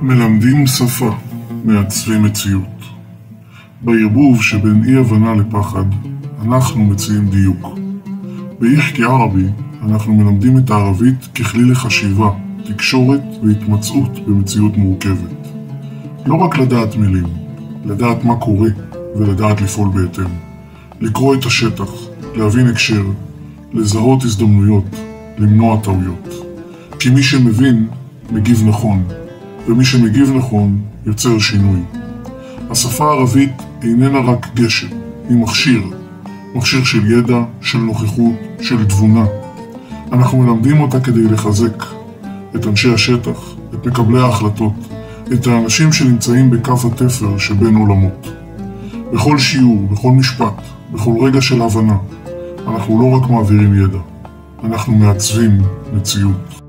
מלמדים שפה, מעצבים מציאות. בערבוב שבין אי הבנה לפחד, אנחנו מציעים דיוק. ביחקי ערבי, אנחנו מלמדים את הערבית ככלי לחשיבה, תקשורת והתמצאות במציאות מורכבת. לא רק לדעת מילים, לדעת מה קורה ולדעת לפעול בהתאם. לקרוא את השטח, להבין הקשר, לזהות הזדמנויות, למנוע טעויות. כי מי שמבין, מגיב נכון, ומי שמגיב נכון, יוצר שינוי. השפה הערבית איננה רק גשר, היא מכשיר של ידע, של נוכחות, של תבונה. אנחנו מלמדים אותה כדי לחזק את אנשי השטח, את מקבלי ההחלטות, את האנשים שנמצאים בקו התפר שבין עולמות. בכל שיעור, בכל משפט, בכל רגע של הבנה, אנחנו לא רק מעבירים ידע, אנחנו מעצבים מציאות.